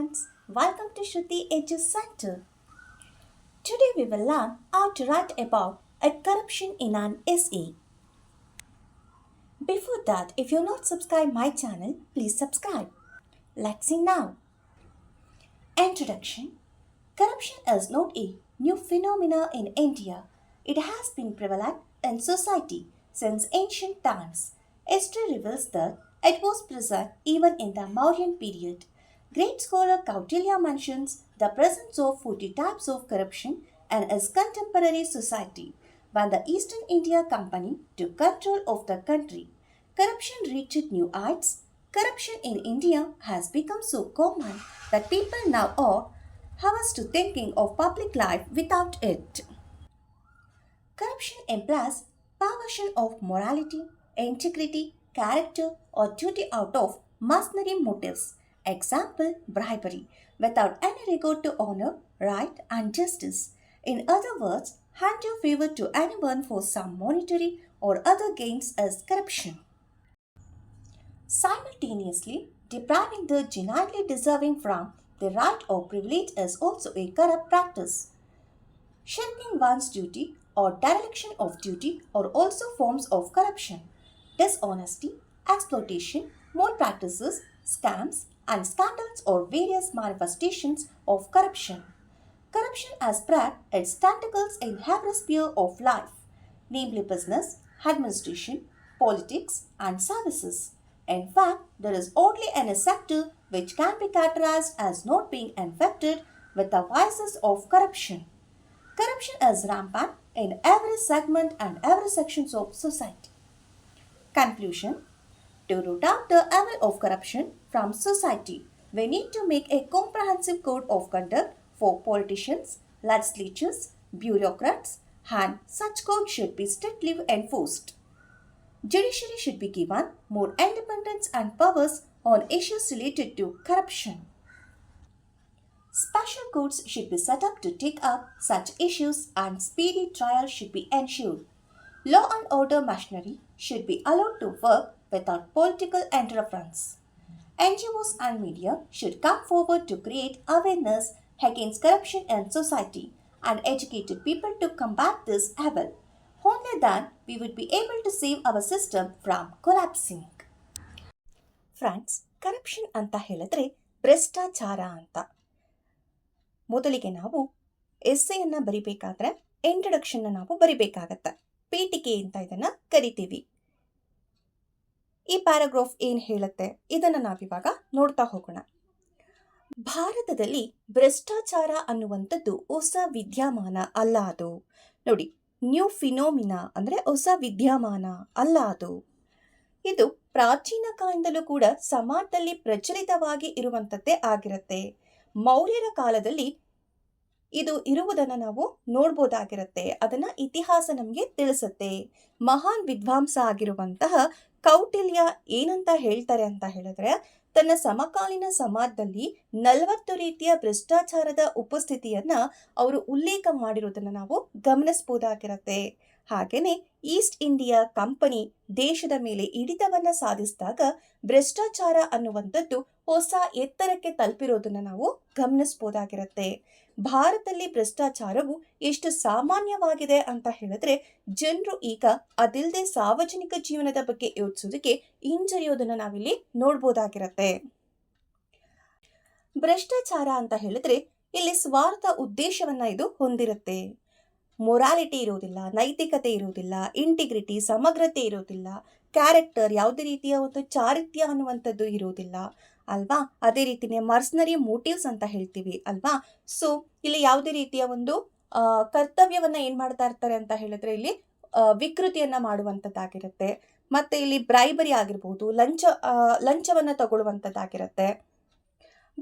friends, welcome to Shruti Edu Center. Today we will learn how to write about a corruption in an essay. Before that, if you're not subscribed my channel, please subscribe. Let's see now. Introduction. Corruption is not a new phenomenon in India. It has been prevalent in society since ancient times. History reveals that it was present even in the Mauryan period. Great scholar Kautilya mentions the presence of 40 types of corruption in his contemporary society. When the Eastern India Company took control of the country, corruption reached new heights. Corruption in India has become so common that people now are averse to thinking of public life without it. Corruption implies perversion of morality, integrity, character, or duty out of mercenary motives. Example, bribery, without any regard to honor, right, and justice. In other words, hand your favor to anyone for some monetary or other gains is corruption. Simultaneously, depriving the genuinely deserving from the right or privilege is also a corrupt practice. Shirking one's duty or dereliction of duty are also forms of corruption. Dishonesty, exploitation, malpractices, scams, and scandals are various manifestations of corruption. Corruption has spread its tentacles in every sphere of life, namely business, administration, politics, and services. In fact, there is hardly any sector which can be categorized as not being infected with the vices of corruption. Corruption is rampant in every segment and every section of society. Conclusion. To root out the evil of corruption from society, we need to make a comprehensive code of conduct for politicians, legislatures, bureaucrats, and such code should be strictly enforced. Judiciary should be given more independence and powers on issues related to corruption. Special courts should be set up to take up such issues and speedy trial should be ensured. Law and order machinery should be allowed to work without political interference. NGOs and media should come forward to create awareness against corruption in society and educate people to combat this evil. Only then we would be able to save our system from collapsing. Friends, corruption ಅಂತ ಹೇಳಿದ್ರೆ ಭ್ರಷ್ಟಾಚಾರ ಅಂತ. ಮೊದಲಿಗೆ ನಾವು ಎಸ್ಸೆಯನ್ನು ಬರಿಬೇಕಾದ್ರೆ ಇಂಟ್ರಡಕ್ಷನ್ನ ನಾವು ಬರಿಬೇಕಾಗತ್ತೆ. ಪೀಠಿಕೆ ಅಂತ ಇದನ್ನ ಕರಿತೀವಿ. ಈ ಪ್ಯಾರಾಗ್ರಾಫ್ ಏನು ಹೇಳುತ್ತೆ ಇದನ್ನು ನಾವಿವಾಗ ನೋಡ್ತಾ ಹೋಗೋಣ. ಭಾರತದಲ್ಲಿ ಭ್ರಷ್ಟಾಚಾರ ಅನ್ನುವಂಥದ್ದು ಹೊಸ ವಿದ್ಯಮಾನ ಅಲ್ಲ. ಅದು ನೋಡಿ, ನ್ಯೂ ಫಿನೋಮಿನಾ ಅಂದರೆ ಹೊಸ ವಿದ್ಯಮಾನ ಅಲ್ಲ ಅದು. ಇದು ಪ್ರಾಚೀನ ಕಾಲದಲ್ಲೂ ಕೂಡ ಸಮಾಜದಲ್ಲಿ ಪ್ರಚಲಿತವಾಗಿ ಇರುವಂಥದ್ದೇ ಆಗಿರುತ್ತೆ. ಮೌರ್ಯರ ಕಾಲದಲ್ಲಿ ಇದು ಇರುವುದನ್ನು ನಾವು ನೋಡ್ಬೋದಾಗಿರುತ್ತೆ. ಅದನ್ನ ಇತಿಹಾಸ ನಮಗೆ ತಿಳಿಸುತ್ತೆ. ಮಹಾನ್ ವಿದ್ವಾಂಸ ಆಗಿರುವಂತಹ ಕೌಟಿಲ್ಯ ಏನಂತ ಹೇಳ್ತಾರೆ ಅಂತ ಹೇಳಿದ್ರೆ, ತನ್ನ ಸಮಕಾಲೀನ ಸಮಾಜದಲ್ಲಿ 40 ರೀತಿಯ ಭ್ರಷ್ಟಾಚಾರದ ಉಪಸ್ಥಿತಿಯನ್ನ ಅವರು ಉಲ್ಲೇಖ ಮಾಡಿರೋದನ್ನ ನಾವು ಗಮನಿಸಬಹುದಾಗಿರುತ್ತೆ. ಹಾಗೇನೆ ಈಸ್ಟ್ ಇಂಡಿಯಾ ಕಂಪನಿ ದೇಶದ ಮೇಲೆ ಹಿಡಿತವನ್ನ ಸಾಧಿಸಿದಾಗ ಭ್ರಷ್ಟಾಚಾರ ಅನ್ನುವಂಥದ್ದು ಹೊಸ ಎತ್ತರಕ್ಕೆ ತಲುಪಿರೋದನ್ನ ನಾವು ಗಮನಿಸಬಹುದಾಗಿರುತ್ತೆ. ಭಾರತದಲ್ಲಿ ಭ್ರಷ್ಟಾಚಾರವು ಎಷ್ಟು ಸಾಮಾನ್ಯವಾಗಿದೆ ಅಂತ ಹೇಳಿದ್ರೆ, ಜನರು ಈಗ ಅದಿಲ್ಲದೆ ಸಾರ್ವಜನಿಕ ಜೀವನದ ಬಗ್ಗೆ ಯೋಚಿಸೋದಕ್ಕೆ ಹಿಂಜರಿಯೋದನ್ನ ನಾವಿಲ್ಲಿ ನೋಡ್ಬೋದಾಗಿರತ್ತೆ. ಭ್ರಷ್ಟಾಚಾರ ಅಂತ ಹೇಳಿದ್ರೆ ಇಲ್ಲಿ ಸ್ವಾರ್ಥ ಉದ್ದೇಶವನ್ನ ಇದು ಹೊಂದಿರುತ್ತೆ. ಮೊರಾಲಿಟಿ ಇರೋದಿಲ್ಲ, ನೈತಿಕತೆ ಇರೋದಿಲ್ಲ, ಇಂಟಿಗ್ರಿಟಿ ಸಮಗ್ರತೆ ಇರೋದಿಲ್ಲ, ಕ್ಯಾರೆಕ್ಟರ್ ಯಾವುದೇ ರೀತಿಯ ಒಂದು ಚಾರಿತ್ಯ ಅನ್ನುವಂಥದ್ದು ಇರೋದಿಲ್ಲ ಅಲ್ವಾ. ಅದೇ ರೀತಿನೇ ಮರ್ಸನರಿ ಮೋಟಿವ್ಸ್ ಅಂತ ಹೇಳ್ತೀವಿ ಅಲ್ವಾ. ಸೊ ಇಲ್ಲಿ ಯಾವುದೇ ರೀತಿಯ ಒಂದು ಕರ್ತವ್ಯವನ್ನ ಏನ್ ಮಾಡ್ತಾ ಇರ್ತಾರೆ ಅಂತ ಹೇಳಿದ್ರೆ ಇಲ್ಲಿ ವಿಕೃತಿಯನ್ನ ಮಾಡುವಂಥದ್ದಾಗಿರುತ್ತೆ. ಮತ್ತೆ ಇಲ್ಲಿ ಬ್ರೈಬರಿ ಆಗಿರ್ಬೋದು, ಲಂಚವನ್ನ ತಗೊಳ್ಳುವಂಥದ್ದಾಗಿರುತ್ತೆ.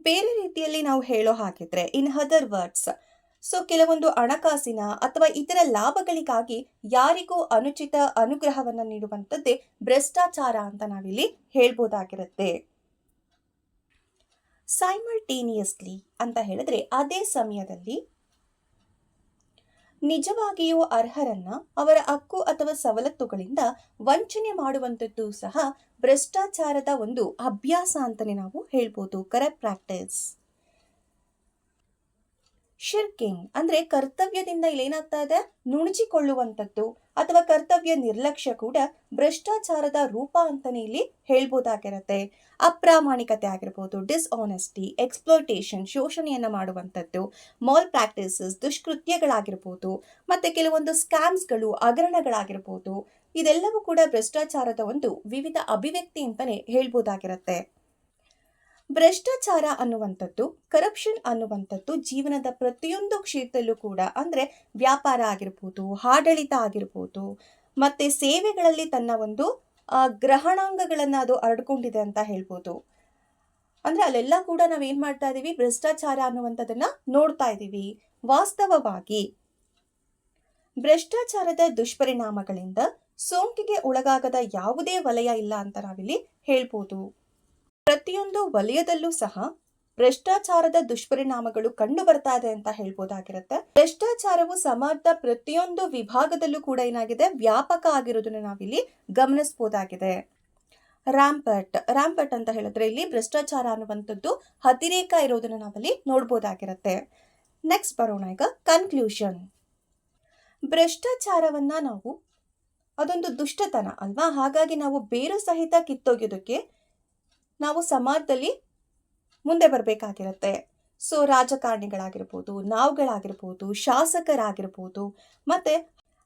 ಬೇರೆ ರೀತಿಯಲ್ಲಿ ನಾವು ಹೇಳೋ ಹಾಗಿದ್ರೆ ಇನ್ ಅದರ್ ವರ್ಡ್ಸ್, ಸೊ ಕೆಲವೊಂದು ಹಣಕಾಸಿನ ಅಥವಾ ಇತರ ಲಾಭಗಳಿಗಾಗಿ ಯಾರಿಗೂ ಅನುಚಿತ ಅನುಗ್ರಹವನ್ನ ನೀಡುವಂಥದ್ದೇ ಭ್ರಷ್ಟಾಚಾರ ಅಂತ ನಾವಿಲ್ಲಿ ಹೇಳ್ಬೋದಾಗಿರುತ್ತೆ. ಸೈಮಲ್ಟೇನಿಯಸ್ಲಿ ಅಂತ ಹೇಳಿದ್ರೆ ಅದೇ ಸಮಯದಲ್ಲಿ ನಿಜವಾಗಿಯೂ ಅರ್ಹರನ್ನ ಅವರ ಹಕ್ಕು ಅಥವಾ ಸವಲತ್ತುಗಳಿಂದ ವಂಚನೆ ಮಾಡುವಂಥದ್ದು ಸಹ ಭ್ರಷ್ಟಾಚಾರದ ಒಂದು ಅಭ್ಯಾಸ ಅಂತಾನೆ ನಾವು ಹೇಳ್ಬೋದು, ಕರಪ್ಟ್ ಪ್ರಾಕ್ಟಿಸ್. ಶಿರ್ಕಿಂಗ್ ಅಂದರೆ ಕರ್ತವ್ಯದಿಂದ ಇಲ್ಲೇನಾಗ್ತಾ ಇದೆ, ನುಣುಚಿಕೊಳ್ಳುವಂಥದ್ದು ಅಥವಾ ಕರ್ತವ್ಯ ನಿರ್ಲಕ್ಷ್ಯ ಕೂಡ ಭ್ರಷ್ಟಾಚಾರದ ರೂಪ ಅಂತಾನೆ ಇಲ್ಲಿ ಹೇಳ್ಬೋದಾಗಿರುತ್ತೆ. ಅಪ್ರಾಮಾಣಿಕತೆ ಆಗಿರ್ಬೋದು, ಡಿಸ್ಆನೆಸ್ಟಿ, ಎಕ್ಸ್ಪ್ಲೋಟೇಷನ್, ಶೋಷಣೆಯನ್ನು ಮಾಡುವಂಥದ್ದು, ಮಾಲ್ ಪ್ರಾಕ್ಟೀಸಸ್, ದುಷ್ಕೃತ್ಯಗಳಾಗಿರ್ಬೋದು, ಮತ್ತು ಕೆಲವೊಂದು ಸ್ಕ್ಯಾಮ್ಸ್ಗಳು, ಹಗರಣಗಳಾಗಿರ್ಬೋದು, ಇದೆಲ್ಲವೂ ಕೂಡ ಭ್ರಷ್ಟಾಚಾರದ ಒಂದು ವಿವಿಧ ಅಭಿವ್ಯಕ್ತಿ ಅಂತಾನೆ ಹೇಳ್ಬೋದಾಗಿರುತ್ತೆ. ಭ್ರಷ್ಟಾಚಾರ ಅನ್ನುವಂಥದ್ದು, ಕರಪ್ಷನ್ ಅನ್ನುವಂಥದ್ದು ಜೀವನದ ಪ್ರತಿಯೊಂದು ಕ್ಷೇತ್ರದಲ್ಲೂ ಕೂಡ, ಅಂದರೆ ವ್ಯಾಪಾರ ಆಗಿರ್ಬೋದು, ಆಡಳಿತ ಆಗಿರ್ಬೋದು, ಮತ್ತು ಸೇವೆಗಳಲ್ಲಿ ತನ್ನ ಒಂದು ಗ್ರಹಣಾಂಗಗಳನ್ನು ಅದು ಹರಡ್ಕೊಂಡಿದೆ ಅಂತ ಹೇಳ್ಬೋದು. ಅಂದರೆ ಅಲ್ಲೆಲ್ಲ ಕೂಡ ನಾವೇನು ಮಾಡ್ತಾ ಇದ್ದೀವಿ, ಭ್ರಷ್ಟಾಚಾರ ಅನ್ನುವಂಥದ್ದನ್ನು ನೋಡ್ತಾ ಇದ್ದೀವಿ. ವಾಸ್ತವವಾಗಿ ಭ್ರಷ್ಟಾಚಾರದ ದುಷ್ಪರಿಣಾಮಗಳಿಂದ ಸೋಂಕಿಗೆ ಒಳಗಾಗದ ಯಾವುದೇ ವಲಯ ಇಲ್ಲ ಅಂತ ನಾವಿಲ್ಲಿ ಹೇಳ್ಬೋದು. ಪ್ರತಿಯೊಂದು ವಲಯದಲ್ಲೂ ಸಹ ಭ್ರಷ್ಟಾಚಾರದ ದುಷ್ಪರಿಣಾಮಗಳು ಕಂಡು ಬರ್ತಾ ಇದೆ ಅಂತ ಹೇಳ್ಬೋದಾಗಿರುತ್ತೆ. ಭ್ರಷ್ಟಾಚಾರವು ಸಮಾಜದ ಪ್ರತಿಯೊಂದು ವಿಭಾಗದಲ್ಲೂ ಕೂಡ ಏನಾಗಿದೆ, ವ್ಯಾಪಕ ಆಗಿರೋದನ್ನ ನಾವಿಲ್ಲಿ ಗಮನಿಸಬಹುದಾಗಿದೆ. ರ್ಯಾಂಪಟ್ ಅಂತ ಹೇಳಿದ್ರೆ ಇಲ್ಲಿ ಭ್ರಷ್ಟಾಚಾರ ಅನ್ನುವಂಥದ್ದು ಅತಿರೇಕ ಇರೋದನ್ನ ನಾವಲ್ಲಿ ನೋಡ್ಬೋದಾಗಿರುತ್ತೆ. ನೆಕ್ಸ್ಟ್ ಬರೋಣ ಈಗ ಕನ್ಕ್ಲೂಷನ್. ಭ್ರಷ್ಟಾಚಾರವನ್ನ ನಾವು ಅದೊಂದು ದುಷ್ಟತನ ಅಲ್ವಾ, ಹಾಗಾಗಿ ನಾವು ಬೇರು ಸಹಿತ ಕಿತ್ತೊಗೆಯೋದಕ್ಕೆ ನಾವು ಸಮಾಜದಲ್ಲಿ ಮುಂದೆ ಬರಬೇಕಾಗಿರುತ್ತೆ. ಸೊ ರಾಜಕಾರಣಿಗಳಾಗಿರ್ಬೋದು, ನಾವುಗಳಾಗಿರ್ಬೋದು, ಶಾಸಕರಾಗಿರ್ಬೋದು, ಮತ್ತು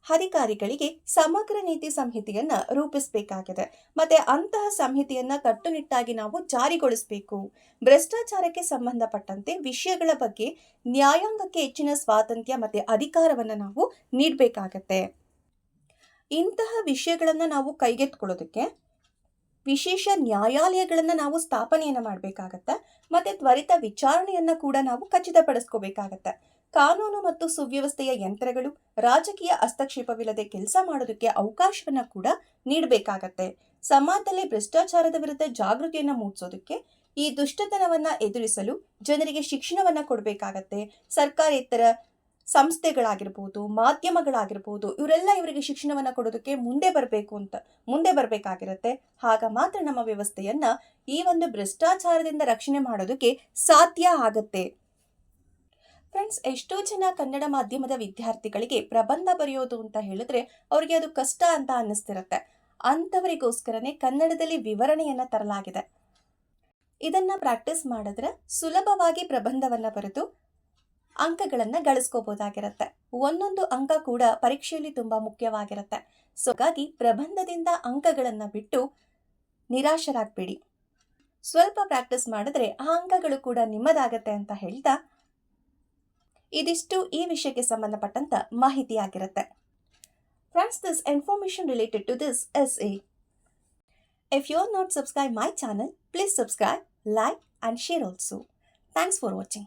ಅಧಿಕಾರಿಗಳಿಗೆ ಸಮಗ್ರ ನೀತಿ ಸಂಹಿತೆಯನ್ನು ರೂಪಿಸಬೇಕಾಗಿದೆ. ಮತ್ತು ಅಂತಹ ಸಂಹಿತೆಯನ್ನು ಕಟ್ಟುನಿಟ್ಟಾಗಿ ನಾವು ಜಾರಿಗೊಳಿಸಬೇಕು. ಭ್ರಷ್ಟಾಚಾರಕ್ಕೆ ಸಂಬಂಧಪಟ್ಟಂತೆ ವಿಷಯಗಳ ಬಗ್ಗೆ ನ್ಯಾಯಾಂಗಕ್ಕೆ ಹೆಚ್ಚಿನ ಸ್ವಾತಂತ್ರ್ಯ ಮತ್ತು ಅಧಿಕಾರವನ್ನು ನಾವು ನೀಡಬೇಕಾಗತ್ತೆ. ಇಂತಹ ವಿಷಯಗಳನ್ನು ನಾವು ಕೈಗೆತ್ತಿಕೊಳ್ಳೋದಕ್ಕೆ ವಿಶೇಷ ನ್ಯಾಯಾಲಯಗಳನ್ನು ನಾವು ಸ್ಥಾಪನೆಯನ್ನು ಮಾಡಬೇಕಾಗತ್ತೆ. ಮತ್ತು ತ್ವರಿತ ವಿಚಾರಣೆಯನ್ನು ಕೂಡ ನಾವು ಖಚಿತಪಡಿಸ್ಕೋಬೇಕಾಗತ್ತೆ. ಕಾನೂನು ಮತ್ತು ಸುವ್ಯವಸ್ಥೆಯ ಯಂತ್ರಗಳು ರಾಜಕೀಯ ಹಸ್ತಕ್ಷೇಪವಿಲ್ಲದೆ ಕೆಲಸ ಮಾಡೋದಕ್ಕೆ ಅವಕಾಶವನ್ನು ಕೂಡ ನೀಡಬೇಕಾಗತ್ತೆ. ಸಮಾಜದಲ್ಲಿ ಭ್ರಷ್ಟಾಚಾರದ ವಿರುದ್ಧ ಜಾಗೃತಿಯನ್ನು ಮೂಡಿಸೋದಕ್ಕೆ, ಈ ದುಷ್ಟತನವನ್ನು ಎದುರಿಸಲು ಜನರಿಗೆ ಶಿಕ್ಷಣವನ್ನು ಕೊಡಬೇಕಾಗತ್ತೆ. ಸರ್ಕಾರೇತರ ಸಂಸ್ಥೆಗಳಾಗಿರ್ಬೋದು, ಮಾಧ್ಯಮಗಳಾಗಿರ್ಬೋದು, ಇವರಿಗೆ ಶಿಕ್ಷಣವನ್ನು ಕೊಡೋದಕ್ಕೆ ಮುಂದೆ ಬರಬೇಕಾಗಿರುತ್ತೆ. ಆಗ ಮಾತ್ರ ನಮ್ಮ ವ್ಯವಸ್ಥೆಯನ್ನ ಈ ಒಂದು ಭ್ರಷ್ಟಾಚಾರದಿಂದ ರಕ್ಷಣೆ ಮಾಡೋದಕ್ಕೆ ಸಾಧ್ಯ ಆಗತ್ತೆ. ಫ್ರೆಂಡ್ಸ್, ಎಷ್ಟೋ ಜನ ಕನ್ನಡ ಮಾಧ್ಯಮದ ವಿದ್ಯಾರ್ಥಿಗಳಿಗೆ ಪ್ರಬಂಧ ಬರೆಯೋದು ಅಂತ ಹೇಳಿದ್ರೆ ಅವರಿಗೆ ಅದು ಕಷ್ಟ ಅಂತ ಅನ್ನಿಸ್ತಿರತ್ತೆ. ಅಂಥವರಿಗೋಸ್ಕರನೇ ಕನ್ನಡದಲ್ಲಿ ವಿವರಣೆಯನ್ನ ತರಲಾಗಿದೆ. ಇದನ್ನ ಪ್ರಾಕ್ಟೀಸ್ ಮಾಡಿದ್ರೆ ಸುಲಭವಾಗಿ ಪ್ರಬಂಧವನ್ನ ಬರೆದು ಅಂಕಗಳನ್ನು ಗಳಿಸ್ಕೋಬಹುದಾಗಿರುತ್ತೆ. ಒಂದೊಂದು ಅಂಕ ಕೂಡ ಪರೀಕ್ಷೆಯಲ್ಲಿ ತುಂಬಾ ಮುಖ್ಯವಾಗಿರುತ್ತೆ. ಸೊ ಹಾಗಾಗಿ ಪ್ರಬಂಧದಿಂದ ಅಂಕಗಳನ್ನು ಬಿಟ್ಟು ನಿರಾಶರಾಗಬೇಡಿ. ಸ್ವಲ್ಪ ಪ್ರಾಕ್ಟೀಸ್ ಮಾಡಿದ್ರೆ ಆ ಅಂಕಗಳು ಕೂಡ ನಿಮ್ಮದಾಗತ್ತೆ ಅಂತ ಹೇಳ್ತಾ, ಇದಿಷ್ಟು ಈ ವಿಷಯಕ್ಕೆ ಸಂಬಂಧಪಟ್ಟಂತ ಮಾಹಿತಿಯಾಗಿರುತ್ತೆ. Friends, this information related to this essay. If you are not subscribed my channel, please subscribe, like and share also. Thanks for watching.